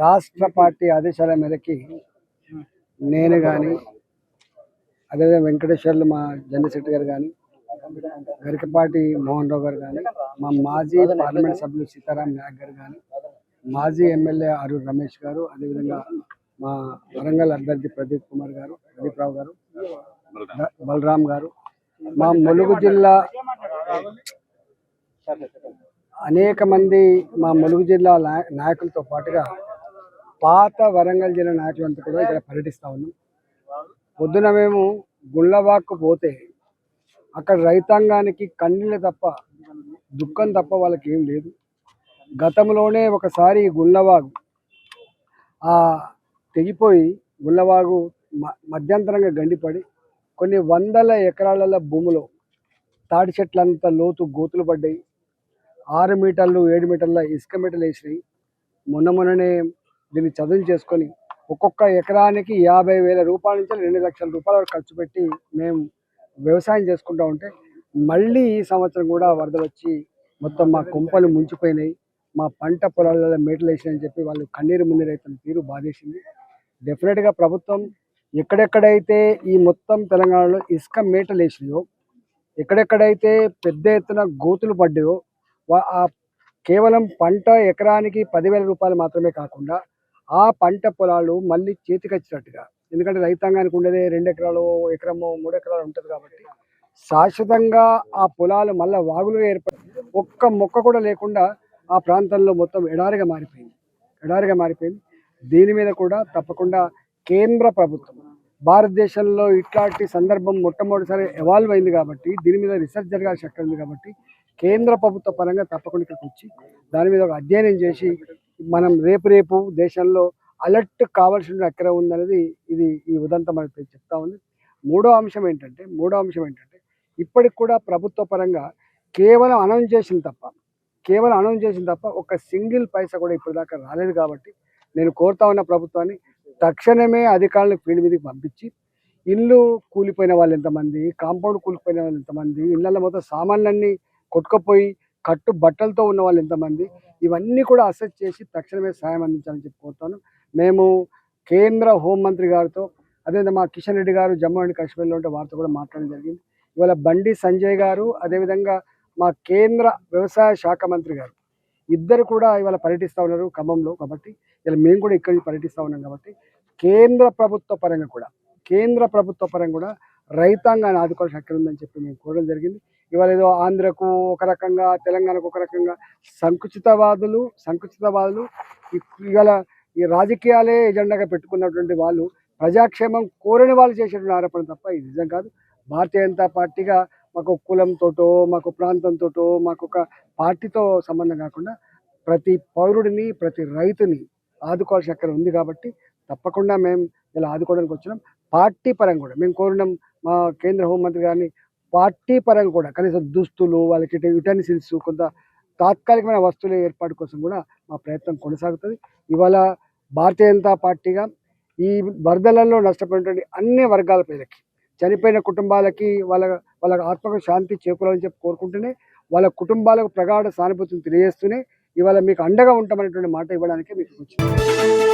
రాష్ట్ర పార్టీ ఆదేశాల మేరకి నేను కానీ అదేవిధంగా వెంకటేశ్వర్లు మా జనశెట్టి గారు కానీ గరికపాటి మోహన్ రావు గారు కానీ మా మాజీ పార్లమెంట్ సభ్యులు సీతారాం నాయక్ గారు కానీ మాజీ ఎమ్మెల్యే ఆరూరు రమేష్ గారు అదేవిధంగా మా వరంగల్ అభ్యర్థి ప్రదీప్ రావు గారు బలరాం గారు మా ములుగు జిల్లా అనేక మంది మా ములుగు జిల్లా నాయకులతో పాటుగా పాత వరంగల్ జిల్లా నాయకులంతా కూడా ఇక్కడ పర్యటిస్తూ ఉన్నాం. పొద్దున మేము గుళ్ళవాకు పోతే అక్కడ రైతాంగానికి కన్నీళ్ళు తప్ప దుఃఖం తప్ప వాళ్ళకి ఏం లేదు. గతంలోనే ఒకసారి గుళ్ళవాగు తెగిపోయి గుళ్ళవాగు మధ్యంతరంగా గండిపడి కొన్ని వందల ఎకరాల భూములో తాటి చెట్లంతా లోతు గోతులు పడ్డాయి. 6 మీటర్లు 7 మీటర్ల ఇసుక మీటర్లు వేసినాయి. మొన్ననే దీన్ని చదువు చేసుకొని ఒక్కొక్క ఎకరానికి 50,000 రూపాయల నుంచి 2 లక్షల రూపాయల వరకు ఖర్చు పెట్టి మేము వ్యవసాయం చేసుకుంటూ ఉంటే మళ్ళీ ఈ సంవత్సరం కూడా వరద వచ్చి మొత్తం మా కుంపలు ముంచిపోయినాయి. మా పంట పొలాలలో మేటలు వేసినాయని చెప్పి వాళ్ళు కన్నీరు మున్నీరైతున్న తీరు బాధేసింది. డెఫినెట్గా ప్రభుత్వం ఎక్కడెక్కడైతే ఈ మొత్తం తెలంగాణలో ఇసుక మేటలు వేసినాయో, ఎక్కడెక్కడైతే పెద్ద ఎత్తున గోతులు పడ్డాయో కేవలం పంట ఎకరానికి 10,000 రూపాయలు మాత్రమే కాకుండా ఆ పంట పొలాలు మళ్ళీ చేతికొచ్చినట్టుగా, ఎందుకంటే రైతాంగానికి ఉండేదే 2 ఎకరాలు, ఎకరమో 3 ఎకరాలు ఉంటుంది కాబట్టి శాశ్వతంగా ఆ పొలాలు మళ్ళీ వాగులు ఏర్పడి ఒక్క మొక్క కూడా లేకుండా ఆ ప్రాంతంలో మొత్తం ఎడారిగా మారిపోయింది. దీని మీద కూడా తప్పకుండా కేంద్ర ప్రభుత్వం భారతదేశంలో ఇట్లాంటి సందర్భం మొట్టమొదటిసారి ఎవాల్వ్ అయింది కాబట్టి దీని మీద రీసెర్చ్ జరగాల్సిన శక్తి ఉంది కాబట్టి కేంద్ర ప్రభుత్వ పరంగా తప్పకుండా ఇక్కడికి వచ్చి దాని మీద ఒక అధ్యయనం చేసి మనం రేపు దేశంలో అలర్ట్ కావాల్సిన ఎక్కడ ఉందనేది ఈ ఉదంతం మనకి చెప్తా ఉంది. మూడో అంశం ఏంటంటే ఇప్పటికి కూడా ప్రభుత్వ పరంగా కేవలం అనౌన్స్ చేసిన తప్ప ఒక సింగిల్ పైసా కూడా ఇప్పటిదాకా రాలేదు. కాబట్టి నేను కోరుతా ఉన్న ప్రభుత్వాన్ని తక్షణమే అధికారులను ఫీల్డ్ మీదకి పంపించి ఇల్లు కూలిపోయిన వాళ్ళు ఎంతమంది, కాంపౌండ్ కూలిపోయిన వాళ్ళు ఎంతమంది, ఇళ్ళల్లో మొత్తం సామాన్లన్నీ కొట్టుకుపోయి కట్టు బట్టలతో ఉన్న వాళ్ళు ఎంతమంది, ఇవన్నీ కూడా అసెస్ చేసి తక్షణమే సాయం అందించాలని చెప్పి కోరుతాను. మేము కేంద్ర హోంమంత్రి గారితో అదేవిధంగా మా కిషన్ రెడ్డి గారు జమ్మూ అండ్ కాశ్మీర్లో ఉంటే వారితో కూడా మాట్లాడడం జరిగింది. ఇవాళ బండి సంజయ్ గారు అదేవిధంగా మా కేంద్ర వ్యవసాయ శాఖ మంత్రి గారు ఇద్దరు కూడా ఇవాళ పర్యటిస్తూ ఉన్నారు ఖమ్మంలో. కాబట్టి ఇలా మేము కూడా ఇక్కడ పర్యటిస్తూ ఉన్నాం కాబట్టి కేంద్ర ప్రభుత్వ పరంగా కూడా రైతాంగాన్ని ఆదుకోవాల్సిన శక్తి ఉందని చెప్పి మేము కోరడం జరిగింది. ఇవాళ ఏదో ఆంధ్రకు ఒక రకంగా తెలంగాణకు ఒక రకంగా సంకుచితవాదులు ఇవాళ ఈ రాజకీయాలే ఎజెండాగా పెట్టుకున్నటువంటి వాళ్ళు ప్రజాక్షేమం కోరని వాళ్ళు చేసేటువంటి ఆరోపణ తప్ప ఇది నిజం కాదు. భారతీయ జనతా పార్టీగా మాకు కులంతోటో మాకు ప్రాంతంతోటో మాకు ఒక పార్టీతో సంబంధం కాకుండా ప్రతి పౌరుడిని ప్రతి రైతుని ఆదుకోవాల్సిన అక్కడ ఉంది కాబట్టి తప్పకుండా మేము ఇలా ఆదుకోవడానికి వచ్చినాం. పార్టీ పరంగా కూడా మేము కోరినాం మా కేంద్ర హోంమంత్రి గారిని, పార్టీ పరంగా కూడా కనీసం దుస్తులు వాళ్ళకి యుటెన్సిల్స్ కొంత తాత్కాలికమైన వస్తువుల ఏర్పాటు కోసం కూడా మా ప్రయత్నం కొనసాగుతుంది. ఇవాళ భారతీయ జనతా పార్టీగా ఈ వరదలలో నష్టపోయినటువంటి అన్ని వర్గాల ప్రజలకి, చనిపోయిన కుటుంబాలకి వాళ్ళ ఆత్మకు శాంతి చేకూరాలని చెప్పి కోరుకుంటూనే వాళ్ళ కుటుంబాలకు ప్రగాఢ సానుభూతిని తెలియజేస్తూనే ఇవాళ మీకు అండగా ఉంటామనేటువంటి మాట ఇవ్వడానికి మీకు వచ్చింది.